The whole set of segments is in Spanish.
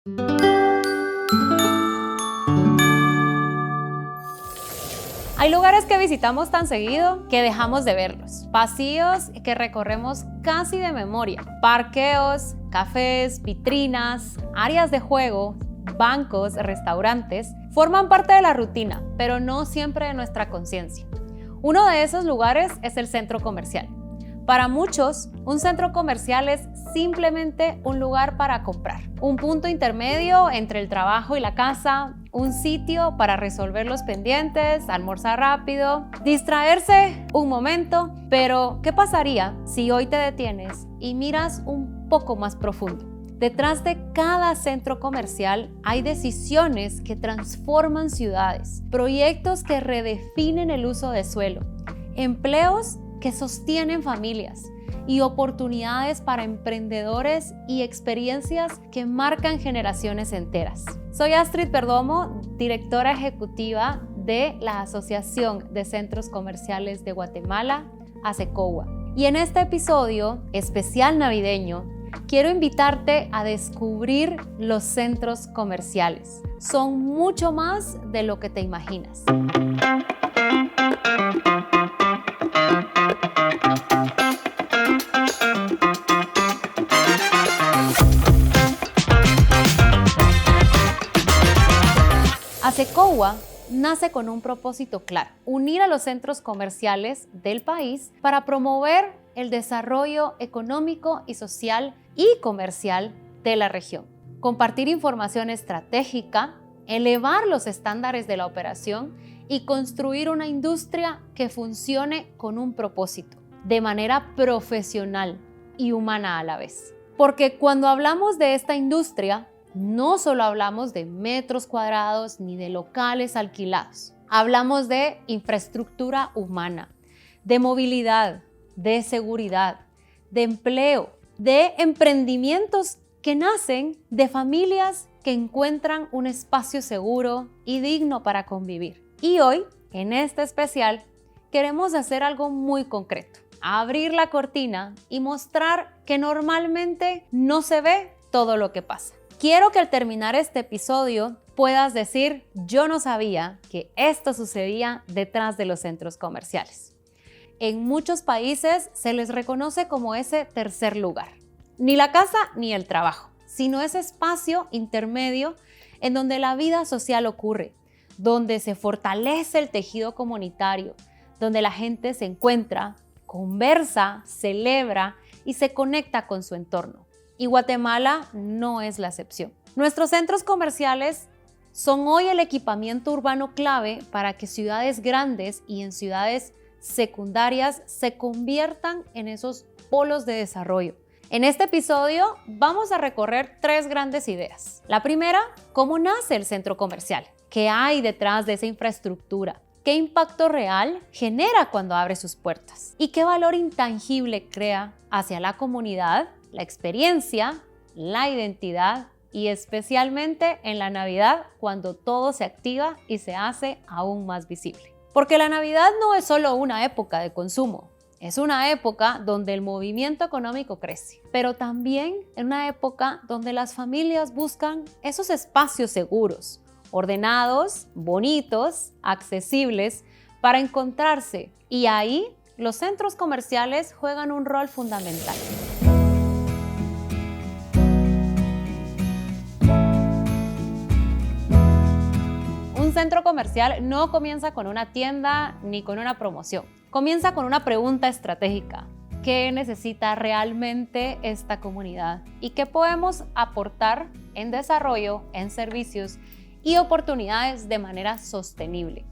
Hay lugares que visitamos tan seguido que dejamos de verlos, pasillos que recorremos casi de memoria, parqueos, cafés, vitrinas, áreas de juego, bancos, restaurantes, forman parte de la rutina, pero no siempre de nuestra conciencia. Uno de esos lugares es el centro comercial. Para muchos, un centro comercial es simplemente un lugar para comprar, un punto intermedio entre el trabajo y la casa, un sitio para resolver los pendientes, almorzar rápido, distraerse un momento. Pero, ¿qué pasaría si hoy te detienes y miras un poco más profundo? Detrás de cada centro comercial hay decisiones que transforman ciudades, proyectos que redefinen el uso de suelo, empleos que sostienen familias y oportunidades para emprendedores y experiencias que marcan generaciones enteras. Soy Astrid Perdomo, directora ejecutiva de la Asociación de Centros Comerciales de Guatemala, ACECOGUA. Y en este episodio especial navideño, quiero invitarte a descubrir los centros comerciales. Son mucho más de lo que te imaginas. ACECOGUA nace con un propósito claro: unir a los centros comerciales del país para promover el desarrollo económico y social y comercial de la región, compartir información estratégica, elevar los estándares de la operación y construir una industria que funcione con un propósito, de manera profesional y humana a la vez. Porque cuando hablamos de esta industria, no solo hablamos de metros cuadrados ni de locales alquilados. Hablamos de infraestructura humana, de movilidad, de seguridad, de empleo, de emprendimientos que nacen de familias que encuentran un espacio seguro y digno para convivir. Y hoy, en este especial, queremos hacer algo muy concreto: abrir la cortina y mostrar que normalmente no se ve todo lo que pasa. Quiero que al terminar este episodio puedas decir: yo no sabía que esto sucedía detrás de los centros comerciales. En muchos países se les reconoce como ese tercer lugar. Ni la casa ni el trabajo, sino ese espacio intermedio en donde la vida social ocurre, donde se fortalece el tejido comunitario, donde la gente se encuentra, conversa, celebra y se conecta con su entorno. Y Guatemala no es la excepción. Nuestros centros comerciales son hoy el equipamiento urbano clave para que ciudades grandes y en ciudades secundarias se conviertan en esos polos de desarrollo. En este episodio vamos a recorrer 3 grandes ideas. La primera: ¿cómo nace el centro comercial? ¿Qué hay detrás de esa infraestructura? ¿Qué impacto real genera cuando abre sus puertas? ¿Y qué valor intangible crea hacia la comunidad, la experiencia, la identidad y especialmente en la Navidad, cuando todo se activa y se hace aún más visible? Porque la Navidad no es solo una época de consumo, es una época donde el movimiento económico crece, pero también en una época donde las familias buscan esos espacios seguros, ordenados, bonitos, accesibles para encontrarse, y ahí los centros comerciales juegan un rol fundamental. Un centro comercial no comienza con una tienda ni con una promoción. Comienza con una pregunta estratégica: ¿qué necesita realmente esta comunidad? ¿Y qué podemos aportar en desarrollo, en servicios y oportunidades de manera sostenible?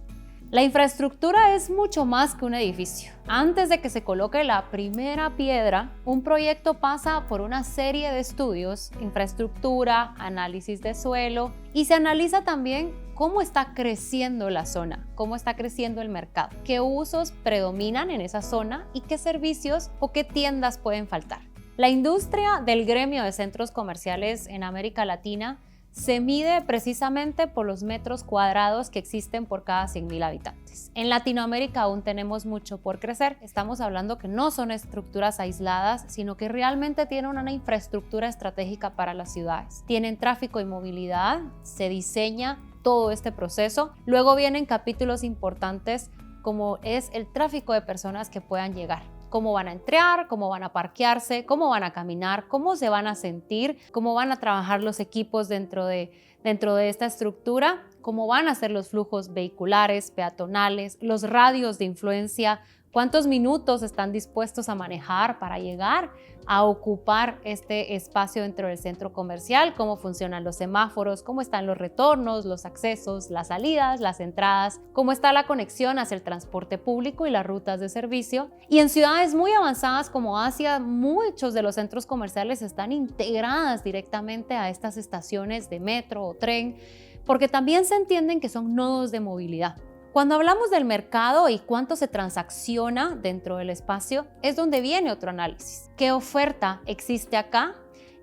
La infraestructura es mucho más que un edificio. Antes de que se coloque la primera piedra, un proyecto pasa por una serie de estudios: infraestructura, análisis de suelo, y se analiza también cómo está creciendo la zona, cómo está creciendo el mercado, qué usos predominan en esa zona y qué servicios o qué tiendas pueden faltar. La industria del gremio de centros comerciales en América Latina se mide precisamente por los metros cuadrados que existen por cada 100.000 habitantes. En Latinoamérica aún tenemos mucho por crecer. Estamos hablando que no son estructuras aisladas, sino que realmente tienen una infraestructura estratégica para las ciudades. Tienen tráfico y movilidad, se diseña todo este proceso. Luego vienen capítulos importantes como es el tráfico de personas que puedan llegar. Cómo van a entrar, cómo van a parquearse, cómo van a caminar, cómo se van a sentir, cómo van a trabajar los equipos dentro de esta estructura, cómo van a ser los flujos vehiculares, peatonales, los radios de influencia, cuántos minutos están dispuestos a manejar para llegar a ocupar este espacio dentro del centro comercial, cómo funcionan los semáforos, cómo están los retornos, los accesos, las salidas, las entradas, cómo está la conexión hacia el transporte público y las rutas de servicio. Y en ciudades muy avanzadas como Asia, muchos de los centros comerciales están integradas directamente a estas estaciones de metro o tren, porque también se entienden que son nodos de movilidad. Cuando hablamos del mercado y cuánto se transacciona dentro del espacio, es donde viene otro análisis. ¿Qué oferta existe acá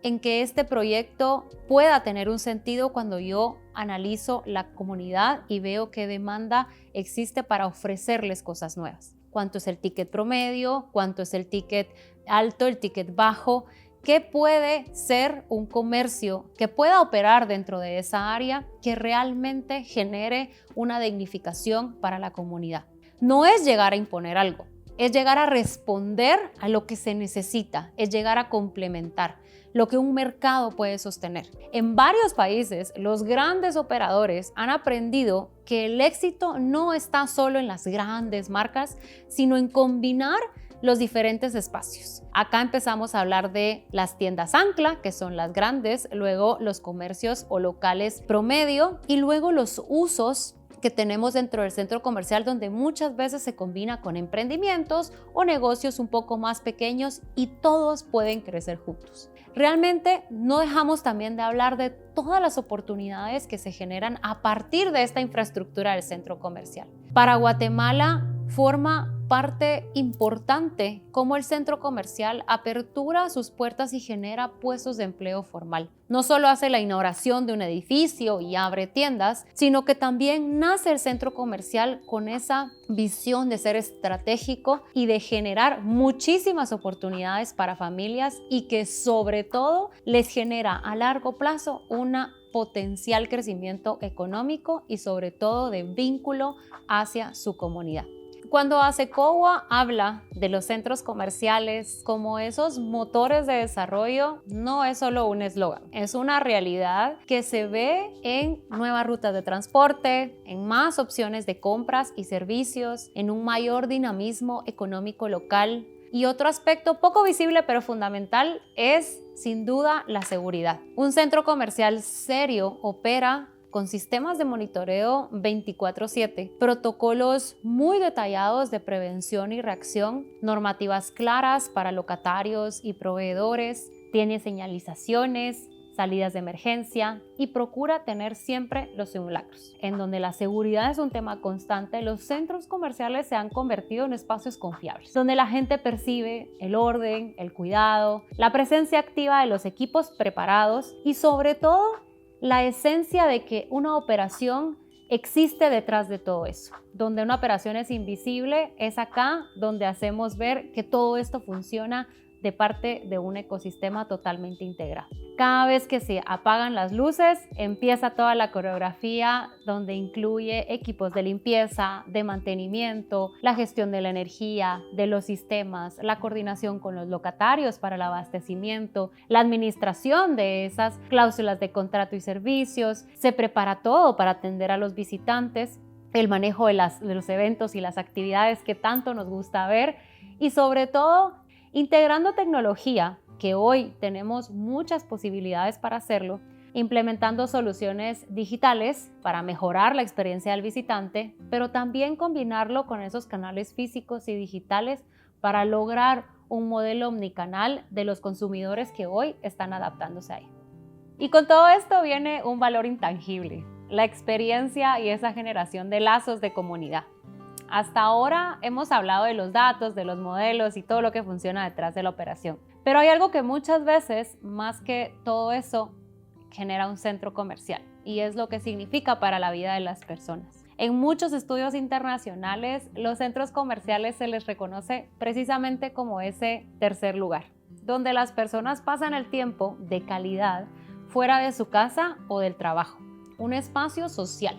en que este proyecto pueda tener un sentido cuando yo analizo la comunidad y veo qué demanda existe para ofrecerles cosas nuevas? ¿Cuánto es el ticket promedio? ¿Cuánto es el ticket alto, el ticket bajo? ¿Qué puede ser un comercio que pueda operar dentro de esa área que realmente genere una dignificación para la comunidad? No es llegar a imponer algo, es llegar a responder a lo que se necesita, es llegar a complementar lo que un mercado puede sostener. En varios países, los grandes operadores han aprendido que el éxito no está solo en las grandes marcas, sino en combinar los diferentes espacios. Acá empezamos a hablar de las tiendas ancla, que son las grandes, luego los comercios o locales promedio y luego los usos que tenemos dentro del centro comercial, donde muchas veces se combina con emprendimientos o negocios un poco más pequeños y todos pueden crecer juntos. Realmente no dejamos también de hablar de todas las oportunidades que se generan a partir de esta infraestructura del centro comercial. Para Guatemala forma parte importante cómo el centro comercial apertura sus puertas y genera puestos de empleo formal. No solo hace la inauguración de un edificio y abre tiendas, sino que también nace el centro comercial con esa visión de ser estratégico y de generar muchísimas oportunidades para familias y que sobre todo les genera a largo plazo una potencial crecimiento económico y sobre todo de vínculo hacia su comunidad. Cuando ASECOA habla de los centros comerciales como esos motores de desarrollo, no es solo un eslogan, es una realidad que se ve en nuevas rutas de transporte, en más opciones de compras y servicios, en un mayor dinamismo económico local. Y otro aspecto poco visible pero fundamental es, sin duda, la seguridad. Un centro comercial serio opera con sistemas de monitoreo 24/7, protocolos muy detallados de prevención y reacción, normativas claras para locatarios y proveedores, tiene señalizaciones, salidas de emergencia y procura tener siempre los simulacros. En donde la seguridad es un tema constante, los centros comerciales se han convertido en espacios confiables, donde la gente percibe el orden, el cuidado, la presencia activa de los equipos preparados y sobre todo la esencia de que una operación existe detrás de todo eso. Donde una operación es invisible, es acá donde hacemos ver que todo esto funciona de parte de un ecosistema totalmente integrado. Cada vez que se apagan las luces, empieza toda la coreografía donde incluye equipos de limpieza, de mantenimiento, la gestión de la energía, de los sistemas, la coordinación con los locatarios para el abastecimiento, la administración de esas cláusulas de contrato y servicios. Se prepara todo para atender a los visitantes, el manejo de los eventos y las actividades que tanto nos gusta ver y sobre todo integrando tecnología, que hoy tenemos muchas posibilidades para hacerlo, implementando soluciones digitales para mejorar la experiencia del visitante, pero también combinarlo con esos canales físicos y digitales para lograr un modelo omnicanal de los consumidores que hoy están adaptándose ahí. Y con todo esto viene un valor intangible, la experiencia y esa generación de lazos de comunidad. Hasta ahora hemos hablado de los datos, de los modelos y todo lo que funciona detrás de la operación. Pero hay algo que muchas veces, más que todo eso, genera un centro comercial y es lo que significa para la vida de las personas. En muchos estudios internacionales, los centros comerciales se les reconoce precisamente como ese tercer lugar, donde las personas pasan el tiempo de calidad fuera de su casa o del trabajo. Un espacio social,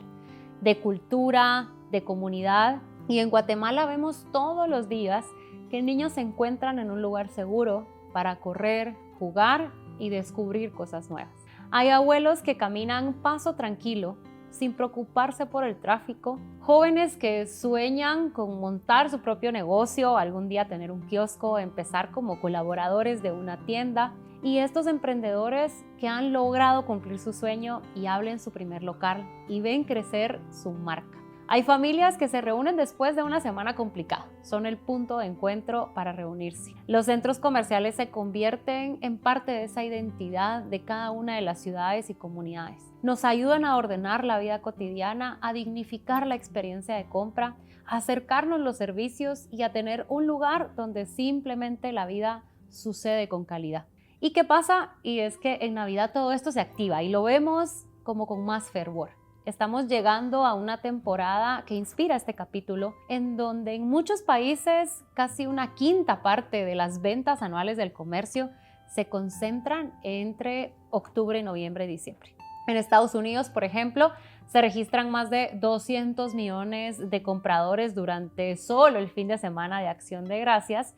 de cultura, de comunidad. Y en Guatemala vemos todos los días que niños se encuentran en un lugar seguro para correr, jugar y descubrir cosas nuevas. Hay abuelos que caminan paso tranquilo, sin preocuparse por el tráfico, jóvenes que sueñan con montar su propio negocio, algún día tener un kiosco, empezar como colaboradores de una tienda, y estos emprendedores que han logrado cumplir su sueño y abren su primer local y ven crecer su marca. Hay familias que se reúnen después de una semana complicada. Son el punto de encuentro para reunirse. Los centros comerciales se convierten en parte de esa identidad de cada una de las ciudades y comunidades. Nos ayudan a ordenar la vida cotidiana, a dignificar la experiencia de compra, a acercarnos los servicios y a tener un lugar donde simplemente la vida sucede con calidad. ¿Y qué pasa? Y es que en Navidad todo esto se activa y lo vemos como con más fervor. Estamos llegando a una temporada que inspira este capítulo, en donde en muchos países casi una quinta parte de las ventas anuales del comercio se concentran entre octubre, noviembre y diciembre. En Estados Unidos, por ejemplo, se registran más de 200 millones de compradores durante solo el fin de semana de Acción de Gracias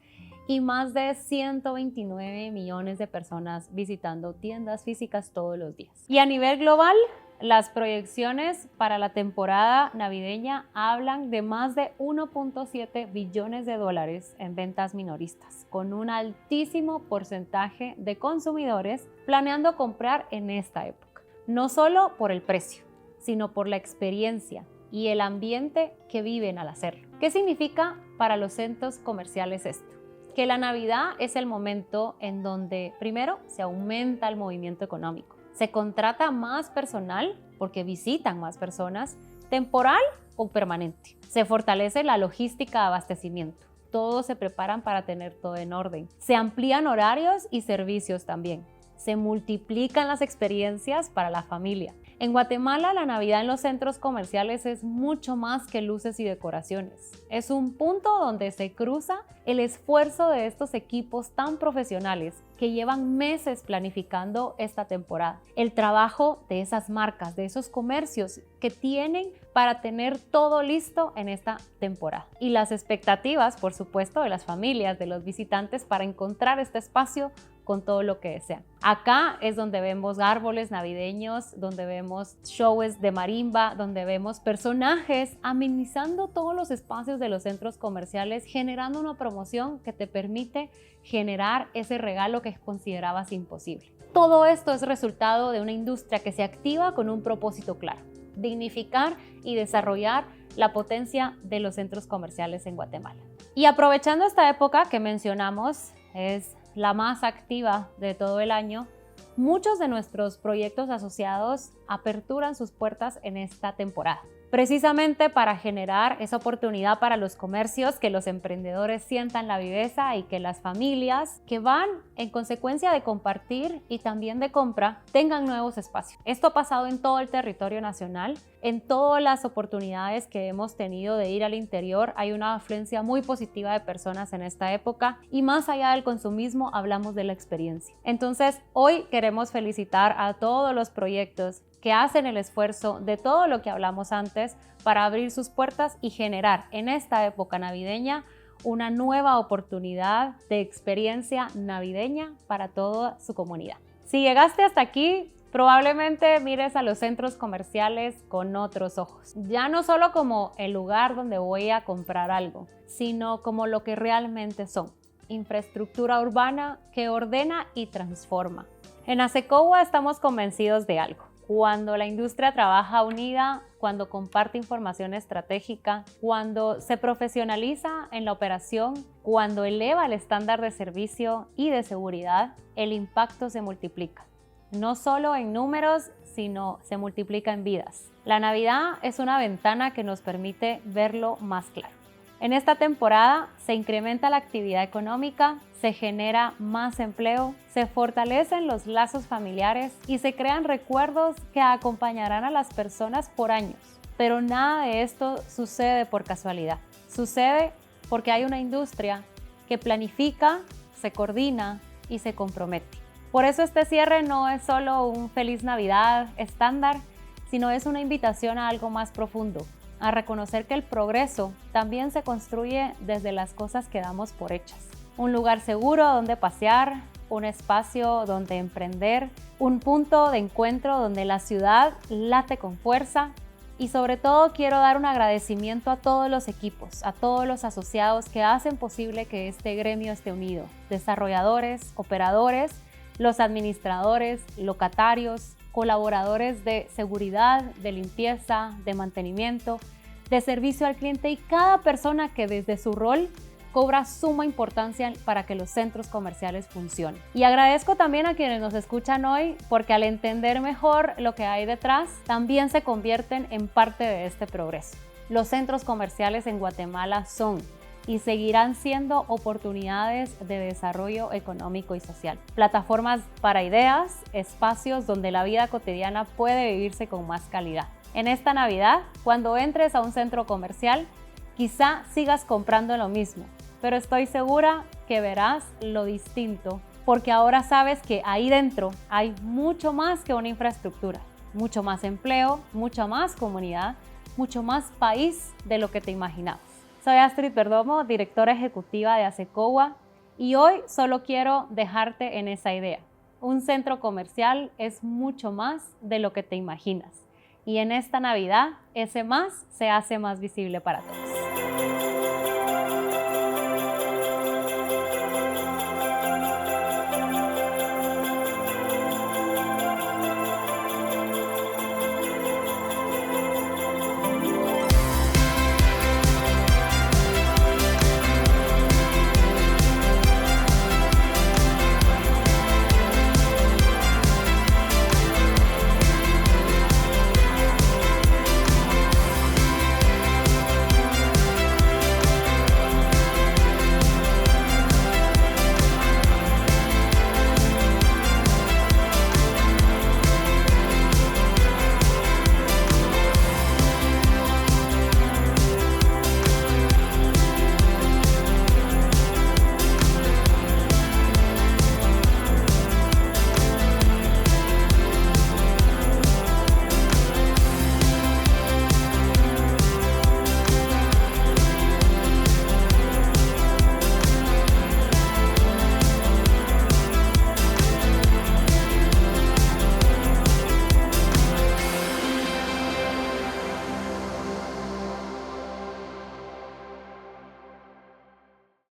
y más de 129 millones de personas visitando tiendas físicas todos los días. Y a nivel global, las proyecciones para la temporada navideña hablan de más de 1.7 billones de dólares en ventas minoristas, con un altísimo porcentaje de consumidores planeando comprar en esta época. No solo por el precio, sino por la experiencia y el ambiente que viven al hacerlo. ¿Qué significa para los centros comerciales esto? Que la Navidad es el momento en donde primero se aumenta el movimiento económico. Se contrata más personal porque visitan más personas, temporal o permanente. Se fortalece la logística de abastecimiento. Todos se preparan para tener todo en orden. Se amplían horarios y servicios también. Se multiplican las experiencias para la familia. En Guatemala, la Navidad en los centros comerciales es mucho más que luces y decoraciones. Es un punto donde se cruza el esfuerzo de estos equipos tan profesionales que llevan meses planificando esta temporada. El trabajo de esas marcas, de esos comercios que tienen para tener todo listo en esta temporada. Y las expectativas, por supuesto, de las familias, de los visitantes para encontrar este espacio con todo lo que desean. Acá es donde vemos árboles navideños, donde vemos shows de marimba, donde vemos personajes amenizando todos los espacios de los centros comerciales, generando una promoción que te permite generar ese regalo que considerabas imposible. Todo esto es resultado de una industria que se activa con un propósito claro: dignificar y desarrollar la potencia de los centros comerciales en Guatemala. Y aprovechando esta época que mencionamos, es la más activa de todo el año, muchos de nuestros proyectos asociados aperturan sus puertas en esta temporada, precisamente para generar esa oportunidad para los comercios, que los emprendedores sientan la viveza y que las familias que van en consecuencia de compartir y también de compra tengan nuevos espacios. Esto ha pasado en todo el territorio nacional. En todas las oportunidades que hemos tenido de ir al interior hay una afluencia muy positiva de personas en esta época, y más allá del consumismo hablamos de la experiencia. Entonces hoy queremos felicitar a todos los proyectos que hacen el esfuerzo de todo lo que hablamos antes para abrir sus puertas y generar en esta época navideña una nueva oportunidad de experiencia navideña para toda su comunidad. Si llegaste hasta aquí, probablemente mires a los centros comerciales con otros ojos. Ya no solo como el lugar donde voy a comprar algo, sino como lo que realmente son: infraestructura urbana que ordena y transforma. En ACECOA estamos convencidos de algo: cuando la industria trabaja unida, cuando comparte información estratégica, cuando se profesionaliza en la operación, cuando eleva el estándar de servicio y de seguridad, el impacto se multiplica. No solo en números, sino se multiplica en vidas. La Navidad es una ventana que nos permite verlo más claro. En esta temporada se incrementa la actividad económica, se genera más empleo, se fortalecen los lazos familiares y se crean recuerdos que acompañarán a las personas por años. Pero nada de esto sucede por casualidad. Sucede porque hay una industria que planifica, se coordina y se compromete. Por eso este cierre no es solo un Feliz Navidad estándar, sino es una invitación a algo más profundo, a reconocer que el progreso también se construye desde las cosas que damos por hechas. Un lugar seguro donde pasear, un espacio donde emprender, un punto de encuentro donde la ciudad late con fuerza. Y sobre todo quiero dar un agradecimiento a todos los equipos, a todos los asociados que hacen posible que este gremio esté unido. Desarrolladores, operadores, los administradores, locatarios, colaboradores de seguridad, de limpieza, de mantenimiento, de servicio al cliente y cada persona que desde su rol cobra suma importancia para que los centros comerciales funcionen. Y agradezco también a quienes nos escuchan hoy porque al entender mejor lo que hay detrás, también se convierten en parte de este progreso. Los centros comerciales en Guatemala son y seguirán siendo oportunidades de desarrollo económico y social. Plataformas para ideas, espacios donde la vida cotidiana puede vivirse con más calidad. En esta Navidad, cuando entres a un centro comercial, quizá sigas comprando lo mismo, pero estoy segura que verás lo distinto, porque ahora sabes que ahí dentro hay mucho más que una infraestructura, mucho más empleo, mucha más comunidad, mucho más país de lo que te imaginabas. Soy Astrid Perdomo, directora ejecutiva de ASECOA, y hoy solo quiero dejarte en esa idea. Un centro comercial es mucho más de lo que te imaginas, y en esta Navidad ese más se hace más visible para todos.